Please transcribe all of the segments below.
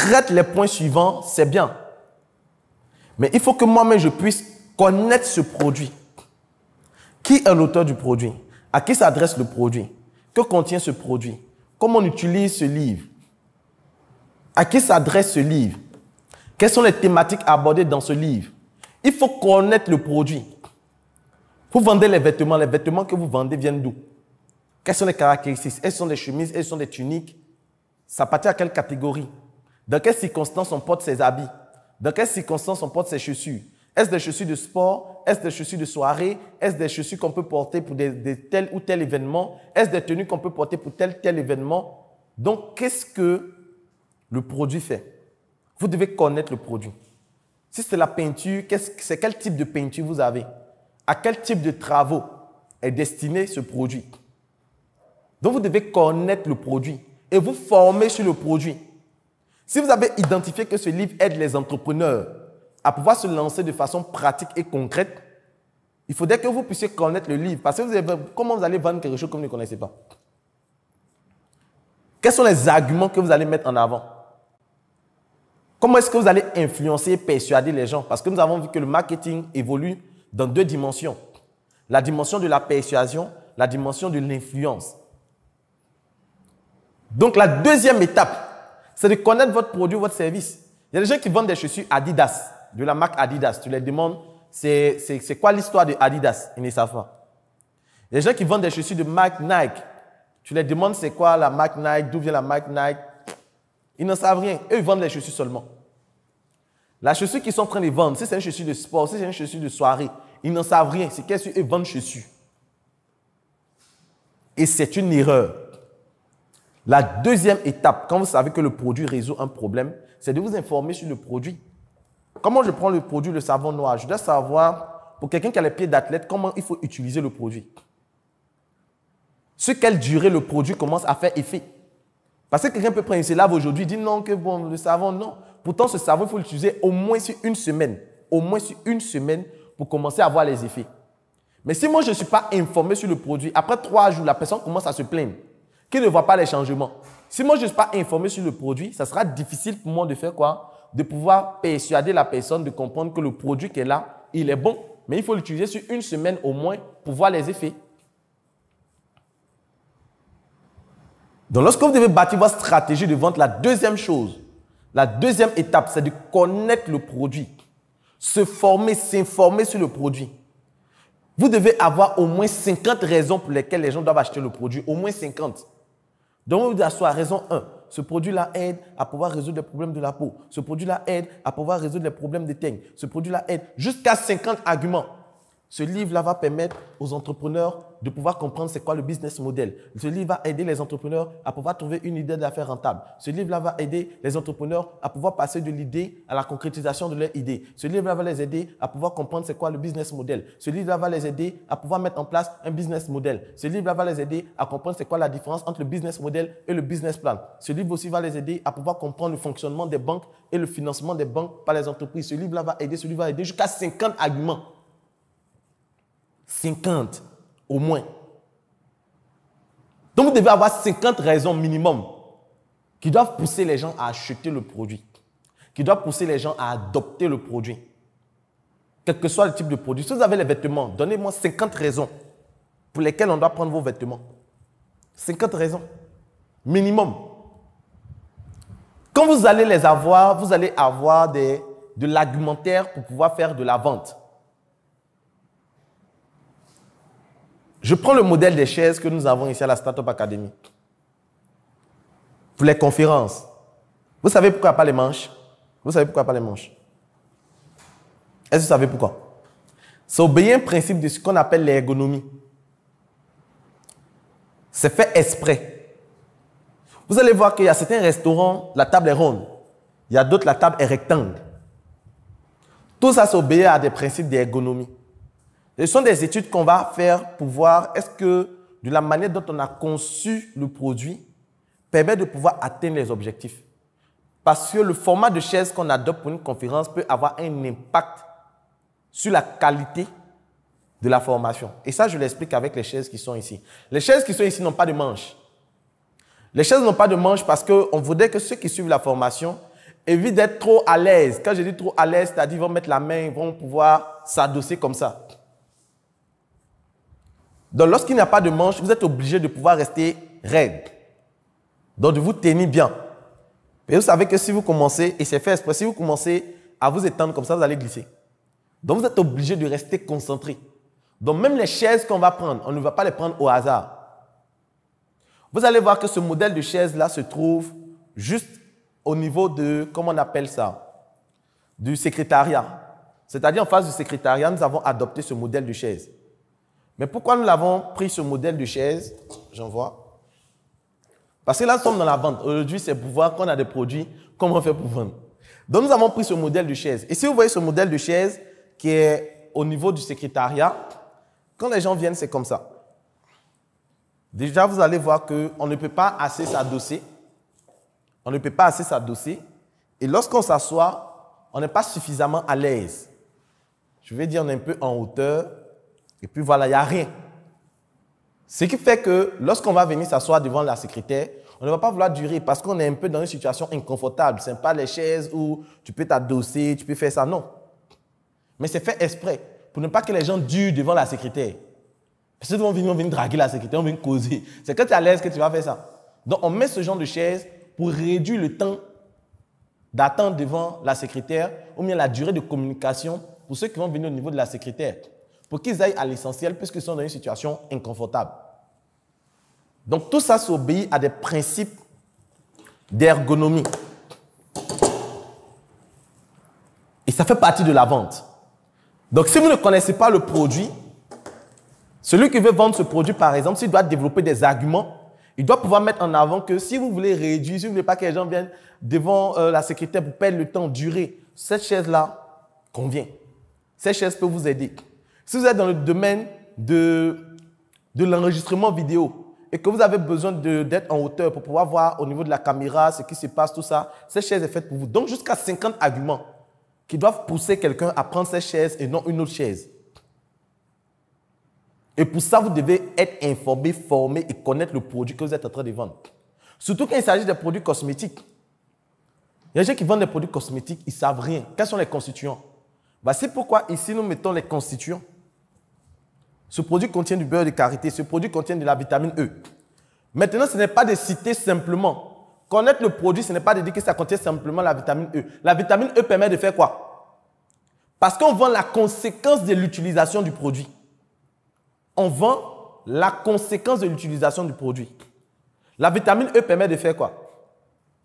traite les points suivants, c'est bien. Mais il faut que moi-même, je puisse connaître ce produit. Qui est l'auteur du produit? À qui s'adresse le produit? Que contient ce produit? Comment on utilise ce livre? À qui s'adresse ce livre? Quelles sont les thématiques abordées dans ce livre? Il faut connaître le produit. Vous vendez les vêtements que vous vendez viennent d'où? Quelles sont les caractéristiques? Elles sont des chemises, elles sont des tuniques. Ça appartient à quelle catégorie? Dans quelles circonstances on porte ses habits? Dans quelles circonstances on porte ses chaussures? Est-ce des chaussures de sport? Est-ce des chaussures de soirée? Est-ce des chaussures qu'on peut porter pour tel ou tel événement? Est-ce des tenues qu'on peut porter pour tel événement? Donc, qu'est-ce que le produit fait? Vous devez connaître le produit. Si c'est la peinture, c'est quel type de peinture vous avez? À quel type de travaux est destiné ce produit? Donc, vous devez connaître le produit et vous former sur le produit. Si vous avez identifié que ce livre aide les entrepreneurs à pouvoir se lancer de façon pratique et concrète, il faudrait que vous puissiez connaître le livre. Parce que comment vous allez vendre quelque chose que vous ne connaissez pas? Quels sont les arguments que vous allez mettre en avant? Comment est-ce que vous allez influencer et persuader les gens? Parce que nous avons vu que le marketing évolue dans deux dimensions. La dimension de la persuasion, la dimension de l'influence. Donc, la deuxième étape, c'est de connaître votre produit, votre service. Il y a des gens qui vendent des chaussures Adidas, de la marque Adidas. Tu les demandes, c'est quoi l'histoire de Adidas? Ils ne savent pas. Il y a des gens qui vendent des chaussures de marque Nike. Tu les demandes, c'est quoi la marque Nike? D'où vient la marque Nike? Ils n'en savent rien. Eux, ils vendent les chaussures seulement. La chaussure qu'ils sont en train de vendre, si c'est une chaussure de sport, si c'est une chaussure de soirée, ils n'en savent rien. C'est qu'est-ce qu'ils vendent chaussures. Et c'est une erreur. La deuxième étape, quand vous savez que le produit résout un problème, c'est de vous informer sur le produit. Comment je prends le produit, le savon noir? Je dois savoir, pour quelqu'un qui a les pieds d'athlète, comment il faut utiliser le produit. Sur quelle durée le produit commence à faire effet. Parce que quelqu'un peut prendre, il se lave aujourd'hui, il dit non, que bon, le savon, non. Pourtant, ce savon, il faut l'utiliser au moins sur une semaine. Au moins sur une semaine pour commencer à voir les effets. Mais si moi, je ne suis pas informé sur le produit, après 3 jours, la personne commence à se plaindre qu'il ne voit pas les changements. Si moi, je ne suis pas informé sur le produit, ça sera difficile pour moi de faire quoi? De pouvoir persuader la personne de comprendre que le produit qui est là, il est bon. Mais il faut l'utiliser sur une semaine au moins pour voir les effets. Donc, lorsque vous devez bâtir votre stratégie de vente, la deuxième chose, la deuxième étape, c'est de connaître le produit. Se former, s'informer sur le produit. Vous devez avoir au moins 50 raisons pour lesquelles les gens doivent acheter le produit. Au moins 50. Donc, vous devez asseoir raison 1. Ce produit-là aide à pouvoir résoudre les problèmes de la peau. Ce produit-là aide à pouvoir résoudre les problèmes de teigne. Ce produit-là aide jusqu'à 50 arguments. Ce livre-là va permettre aux entrepreneurs de pouvoir comprendre c'est quoi le business model. Ce livre va aider les entrepreneurs à pouvoir trouver une idée d'affaires rentable. Ce livre-là va aider les entrepreneurs à pouvoir passer de l'idée à la concrétisation de leur idée. Ce livre-là va les aider à pouvoir comprendre c'est quoi le business model. Ce livre-là va les aider à pouvoir mettre en place un business model. Ce livre-là va les aider à comprendre c'est quoi la différence entre le business model et le business plan. Ce livre aussi va les aider à pouvoir comprendre le fonctionnement des banques et le financement des banques par les entreprises. Ce livre-là va aider, jusqu'à 50 arguments. 50 au moins. Donc, vous devez avoir 50 raisons minimum qui doivent pousser les gens à acheter le produit, qui doivent pousser les gens à adopter le produit. Quel que soit le type de produit. Si vous avez les vêtements, donnez-moi 50 raisons pour lesquelles on doit prendre vos vêtements. 50 raisons. Minimum. Quand vous allez les avoir, vous allez avoir de l'argumentaire pour pouvoir faire de la vente. Je prends le modèle des chaises que nous avons ici à la Startup Academy. Pour les conférences. Vous savez pourquoi il n'y a pas les manches? Vous savez pourquoi il n'y a pas les manches? Est-ce que vous savez pourquoi? C'est obéir un principe de ce qu'on appelle l'ergonomie. C'est fait exprès. Vous allez voir qu'il y a certains restaurants, la table est ronde. Il y a d'autres, la table est rectangle. Tout ça, c'est obéir à des principes d'ergonomie. Ce sont des études qu'on va faire pour voir est-ce que de la manière dont on a conçu le produit permet de pouvoir atteindre les objectifs. Parce que le format de chaise qu'on adopte pour une conférence peut avoir un impact sur la qualité de la formation. Et ça, je l'explique avec les chaises qui sont ici. Les chaises qui sont ici n'ont pas de manches. Les chaises n'ont pas de manches parce qu'on voudrait que ceux qui suivent la formation évite d'être trop à l'aise. Quand je dis trop à l'aise, c'est-à-dire ils vont mettre la main, ils vont pouvoir s'adosser comme ça. Donc, lorsqu'il n'y a pas de manche, vous êtes obligé de pouvoir rester raide. Donc, de vous tenir bien. Et vous savez que si vous commencez, et c'est fait exprès, si vous commencez à vous étendre comme ça, vous allez glisser. Donc, vous êtes obligé de rester concentré. Donc, même les chaises qu'on va prendre, on ne va pas les prendre au hasard. Vous allez voir que ce modèle de chaise-là se trouve juste au niveau de, comment on appelle ça, du secrétariat. C'est-à-dire en face du secrétariat, nous avons adopté ce modèle de chaise. Mais pourquoi nous l'avons pris ce modèle de chaise? J'en vois. Parce que là, nous sommes dans la vente. Aujourd'hui, c'est pour voir qu'on a des produits, comment on fait pour vendre. Donc, nous avons pris ce modèle de chaise. Et si vous voyez ce modèle de chaise qui est au niveau du secrétariat, quand les gens viennent, c'est comme ça. Déjà, vous allez voir qu'on ne peut pas assez s'adosser. On ne peut pas assez s'adosser. Et lorsqu'on s'assoit, on n'est pas suffisamment à l'aise. Je vais dire, on est un peu en hauteur. Et puis voilà, il n'y a rien. Ce qui fait que lorsqu'on va venir s'asseoir devant la secrétaire, on ne va pas vouloir durer parce qu'on est un peu dans une situation inconfortable. Ce n'est pas les chaises où tu peux t'adosser, tu peux faire ça, non. Mais c'est fait exprès pour ne pas que les gens durent devant la secrétaire. Parce qu'ils vont venir draguer la secrétaire, on vient causer. C'est quand tu es à l'aise que tu vas faire ça. Donc, on met ce genre de chaise pour réduire le temps d'attente devant la secrétaire ou bien la durée de communication pour ceux qui vont venir au niveau de la secrétaire. Pour qu'ils aillent à l'essentiel puisqu'ils sont dans une situation inconfortable. Donc, tout ça s'obéit à des principes d'ergonomie. Et ça fait partie de la vente. Donc, si vous ne connaissez pas le produit, celui qui veut vendre ce produit, par exemple, s'il doit développer des arguments, il doit pouvoir mettre en avant que si vous voulez réduire, si vous ne voulez pas que les gens viennent devant la secrétaire pour perdre le temps, durer, cette chaise-là convient. Cette chaise peut vous aider. Si vous êtes dans le domaine de l'enregistrement vidéo et que vous avez besoin d'être en hauteur pour pouvoir voir au niveau de la caméra ce qui se passe, tout ça, cette chaise est faite pour vous. Donc, jusqu'à 50 arguments qui doivent pousser quelqu'un à prendre cette chaise et non une autre chaise. Et pour ça, vous devez être informé, formé et connaître le produit que vous êtes en train de vendre. Surtout quand il s'agit des produits cosmétiques. Il y a des gens qui vendent des produits cosmétiques, ils ne savent rien. Quels sont les constituants? C'est pourquoi ici, nous mettons les constituants. Ce produit contient du beurre de karité, ce produit contient de la vitamine E. Maintenant, ce n'est pas de citer simplement. Connaître le produit, ce n'est pas de dire que ça contient simplement la vitamine E. La vitamine E permet de faire quoi? Parce qu'on vend la conséquence de l'utilisation du produit. On vend la conséquence de l'utilisation du produit. La vitamine E permet de faire quoi?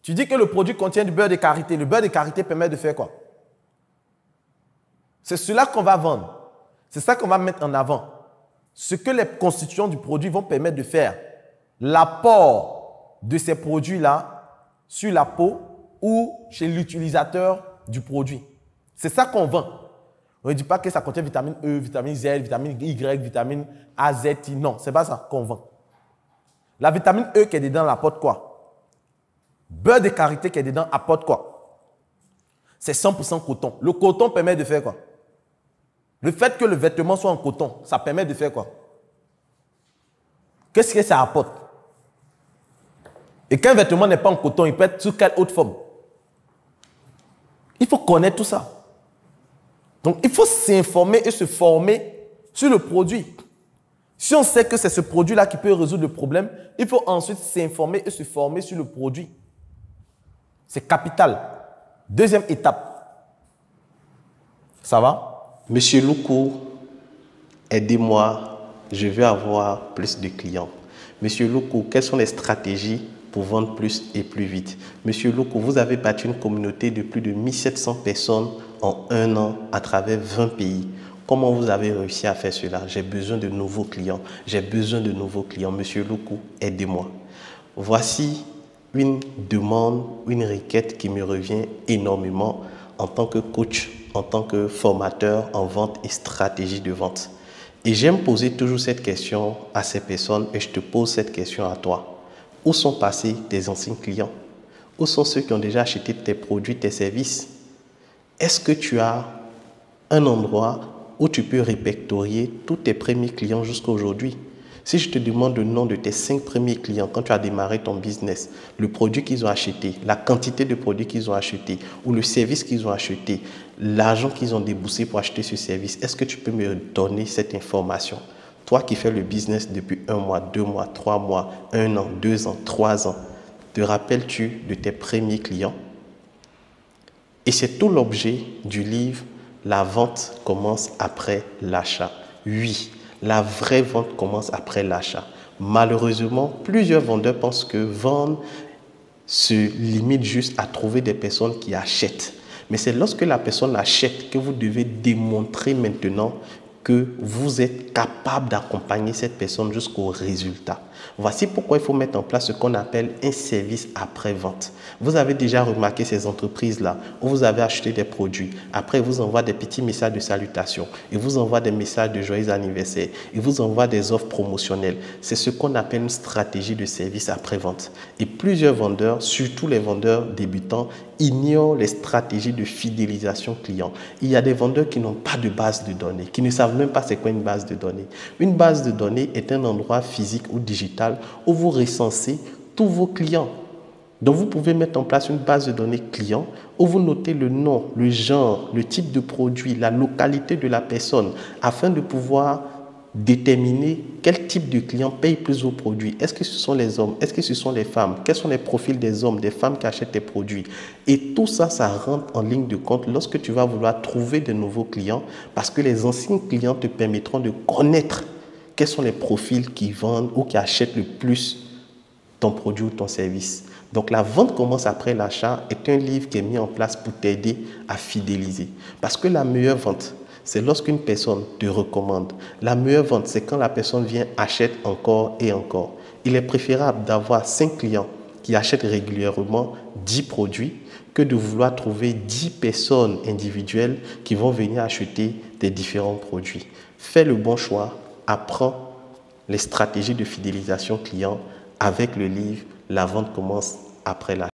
Tu dis que le produit contient du beurre de karité. Le beurre de karité permet de faire quoi? C'est cela qu'on va vendre. C'est ça qu'on va mettre en avant. Ce que les constituants du produit vont permettre de faire. L'apport de ces produits-là sur la peau ou chez l'utilisateur du produit. C'est ça qu'on vend. On ne dit pas que ça contient vitamine E, vitamine Z, vitamine Y, vitamine A, Z, I. Non, ce n'est pas ça qu'on vend. La vitamine E qui est dedans apporte quoi? Beurre de karité qui est dedans apporte quoi? C'est 100% coton. Le coton permet de faire quoi? Le fait que le vêtement soit en coton, ça permet de faire quoi? Qu'est-ce que ça apporte? Et quand un vêtement n'est pas en coton, il peut être sous quelle autre forme? Il faut connaître tout ça. Donc, il faut s'informer et se former sur le produit. Si on sait que c'est ce produit-là qui peut résoudre le problème, il faut ensuite s'informer et se former sur le produit. C'est capital. Deuxième étape. Ça va? Monsieur Loukou, aidez-moi, je veux avoir plus de clients. Monsieur Loukou, quelles sont les stratégies pour vendre plus et plus vite? Monsieur Loukou, vous avez bâti une communauté de plus de 1700 personnes en un an à travers 20 pays. Comment vous avez réussi à faire cela? J'ai besoin de nouveaux clients. J'ai besoin de nouveaux clients. Monsieur Loukou, aidez-moi. Voici une demande, une requête qui me revient énormément en tant que coach, en tant que formateur en vente et stratégie de vente. Et j'aime poser toujours cette question à ces personnes et je te pose cette question à toi. Où sont passés tes anciens clients? Où sont ceux qui ont déjà acheté tes produits, tes services? Est-ce que tu as un endroit où tu peux répertorier tous tes premiers clients jusqu'à aujourd'hui? Si je te demande le nom de tes 5 premiers clients quand tu as démarré ton business, le produit qu'ils ont acheté, la quantité de produits qu'ils ont acheté ou le service qu'ils ont acheté, l'argent qu'ils ont déboursé pour acheter ce service, est-ce que tu peux me donner cette information? Toi qui fais le business depuis 1 mois, 2 mois, 3 mois, 1 an, 2 ans, 3 ans, te rappelles-tu de tes premiers clients? Et c'est tout l'objet du livre « La vente commence après l'achat ». Oui, la vraie vente commence après l'achat. Malheureusement, plusieurs vendeurs pensent que vendre se limite juste à trouver des personnes qui achètent. Mais c'est lorsque la personne achète que vous devez démontrer maintenant que vous êtes capable d'accompagner cette personne jusqu'au résultat. Voici pourquoi il faut mettre en place ce qu'on appelle un service après-vente. Vous avez déjà remarqué ces entreprises-là où vous avez acheté des produits. Après, ils vous envoient des petits messages de salutation. Ils vous envoient des messages de joyeux anniversaire. Ils vous envoient des offres promotionnelles. C'est ce qu'on appelle une stratégie de service après-vente. Et plusieurs vendeurs, surtout les vendeurs débutants, ignorent les stratégies de fidélisation client. Il y a des vendeurs qui n'ont pas de base de données, qui ne savent même pas c'est quoi une base de données. Une base de données est un endroit physique ou digital où vous recensez tous vos clients. Donc, vous pouvez mettre en place une base de données client où vous notez le nom, le genre, le type de produit, la localité de la personne afin de pouvoir déterminer quel type de client paye plus vos produits. Est-ce que ce sont les hommes? Est-ce que ce sont les femmes? Quels sont les profils des hommes, des femmes qui achètent tes produits? Et tout ça, ça rentre en ligne de compte lorsque tu vas vouloir trouver de nouveaux clients parce que les anciens clients te permettront de connaître quels sont les profils qui vendent ou qui achètent le plus ton produit ou ton service. Donc, la vente commence après l'achat est un livre qui est mis en place pour t'aider à fidéliser. Parce que la meilleure vente, c'est lorsqu'une personne te recommande. La meilleure vente, c'est quand la personne vient, achète encore et encore. Il est préférable d'avoir 5 clients qui achètent régulièrement 10 produits que de vouloir trouver 10 personnes individuelles qui vont venir acheter des différents produits. Fais le bon choix, apprends les stratégies de fidélisation client avec le livre « La vente commence après l'achat ».